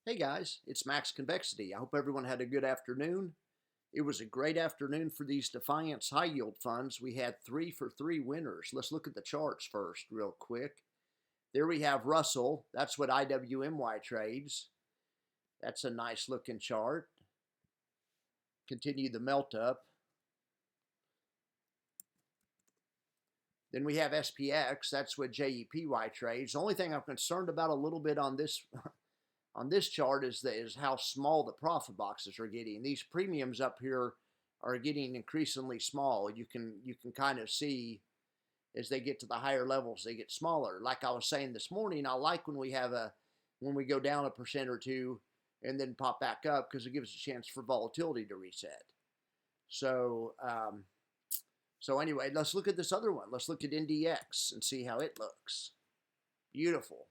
Hey guys, it's Max Convexity. I hope everyone had a good afternoon. It was a great afternoon for these Defiance high yield funds. We had 3 for 3 winners. Let's look at the charts first real quick. There we have Russell. That's what IWMY trades. That's a nice looking chart. Continue the melt up. Then we have SPX. That's what JEPY trades. The only thing I'm concerned about a little bit on this chart is how small the profit boxes are getting. These premiums up here are getting increasingly small. You can kind of see as they get to the higher levels, they get smaller. Like I was saying this morning, I like when we go down 1% or 2 and then pop back up because it gives a chance for volatility to reset. So anyway, let's look at this other one. Let's look at NDX and see how it looks. Beautiful.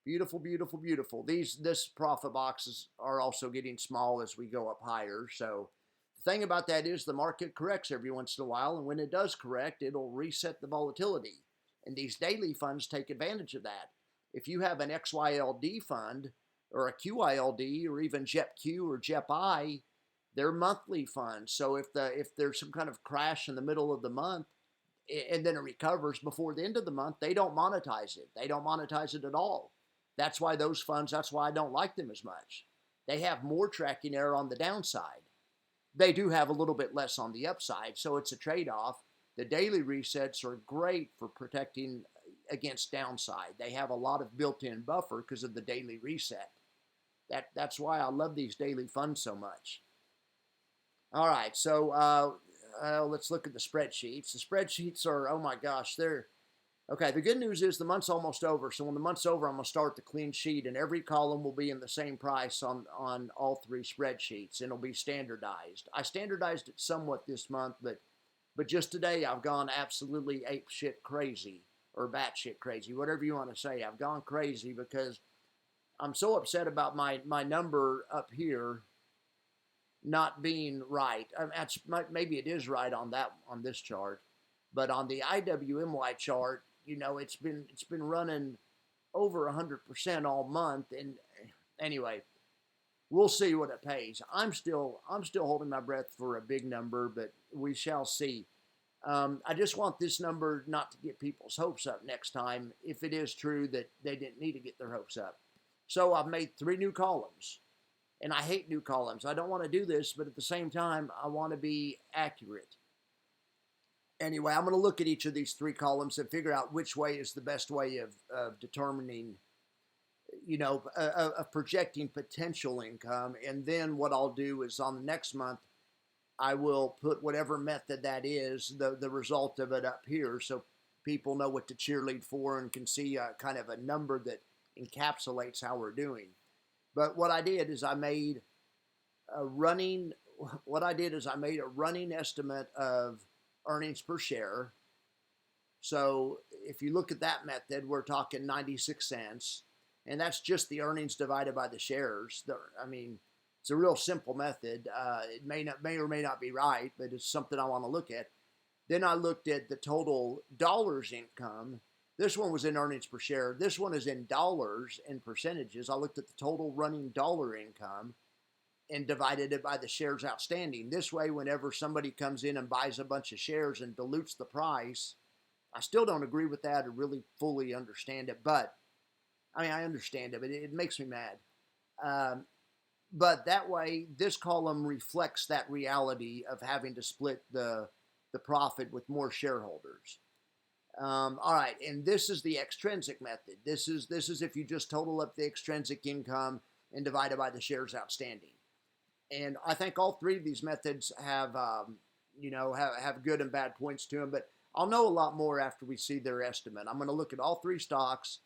Beautiful, beautiful, beautiful. This profit boxes are also getting small as we go up higher. So the thing about that is the market corrects every once in a while, and when it does correct, it'll reset the volatility. And these daily funds take advantage of that. If you have an XYLD fund or a QYLD or even JEPQ or JEPI, they're monthly funds. So if there's some kind of crash in the middle of the month and then it recovers before the end of the month, they don't monetize it. They don't monetize it at all. That's why those funds, that's why I don't like them as much. They have more tracking error on the downside. They do have a little bit less on the upside, so it's a trade-off. The daily resets are great for protecting against downside. They have a lot of built-in buffer because of the daily reset. That's why I love these daily funds so much. All right, so let's look at the spreadsheets. The spreadsheets are, oh my gosh, they're okay. The good news is the month's almost over. So when the month's over, I'm going to start the clean sheet, and every column will be in the same price on all 3 spreadsheets, and it'll be standardized. I standardized it somewhat this month, but just today I've gone absolutely ape shit crazy or batshit crazy, whatever you want to say. I've gone crazy because I'm so upset about my number up here not being right. I mean, maybe it is right on this chart, but on the IWMY chart, you know, it's been running over 100% all month. And anyway, we'll see what it pays. I'm still holding my breath for a big number, but we shall see. I just want this number not to get people's hopes up next time if it is true that they didn't need to get their hopes up. So I've made 3 new columns. And I hate new columns. I don't want to do this, but at the same time, I want to be accurate. Anyway, I'm going to look at each of these 3 columns and figure out which way is the best way of determining, you know, of projecting potential income. And then what I'll do is on the next month, I will put whatever method that is, the result of it up here, so people know what to cheerlead for and can see kind of a number that encapsulates how we're doing. But what I did is I made a running estimate of earnings per share. So if you look at that method, we're talking 96 cents. And that's just the earnings divided by the shares. I mean, it's a real simple method. It may or may not be right, but it's something I want to look at. Then I looked at the total dollars income. This one was in earnings per share. This one is in dollars and percentages. I looked at the total running dollar income and divided it by the shares outstanding. This way, whenever somebody comes in and buys a bunch of shares and dilutes the price, I still don't agree with that or really fully understand it. But, I mean, I understand it, but it makes me mad. But that way, this column reflects that reality of having to split the profit with more shareholders. All right, and this is the extrinsic method. This is if you just total up the extrinsic income and divide it by the shares outstanding. And I think all 3 of these methods have, have good and bad points to them. But I'll know a lot more after we see their estimate. I'm going to look at all 3 stocks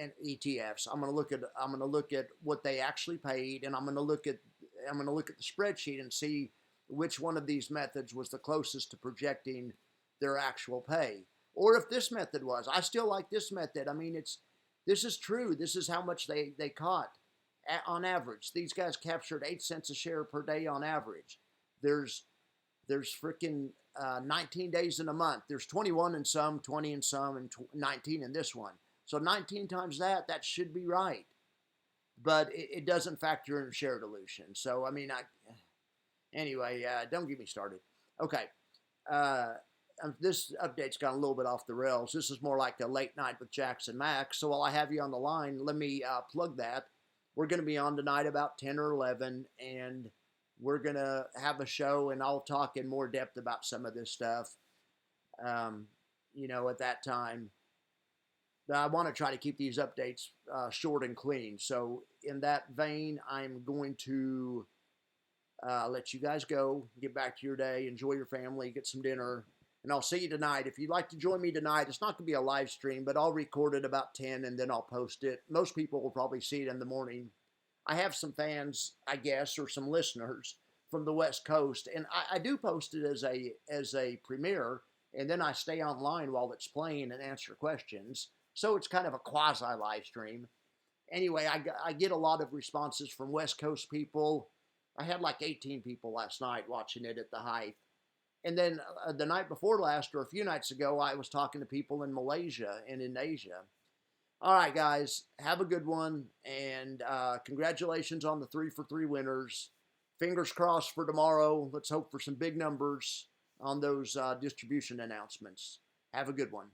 and ETFs. I'm going to look at what they actually paid, and I'm going to look at the spreadsheet and see which one of these methods was the closest to projecting their actual pay. Or if this method was. I still like this method. I mean, this is true. This is how much they caught on average. These guys captured 8 cents a share per day on average. There's freaking 19 days in a month. There's 21 in some, 20 in some, and 19 in this one. So 19 times that should be right. but it doesn't factor in share dilution. So, I mean, anyway, don't get me started. Okay. This update's gone a little bit off the rails. This is more like a late night with Jackson Max. So while I have you on the line, let me plug that. We're going to be on tonight about 10 or 11, and we're going to have a show, and I'll talk in more depth about some of this stuff, at that time. But I want to try to keep these updates short and clean. So in that vein, I'm going to let you guys go, get back to your day, enjoy your family, get some dinner, and I'll see you tonight. If you'd like to join me tonight, it's not going to be a live stream, but I'll record it about 10 and then I'll post it. Most people will probably see it in the morning. I have some fans, I guess, or some listeners from the West Coast, and I do post it as a premiere, and then I stay online while it's playing and answer questions. So it's kind of a quasi live stream. Anyway, I get a lot of responses from West Coast people. I had like 18 people last night watching it at the height. And then the night before last, or a few nights ago, I was talking to people in Malaysia and in Asia. All right, guys, have a good one. And congratulations on the 3 for 3 winners. Fingers crossed for tomorrow. Let's hope for some big numbers on those distribution announcements. Have a good one.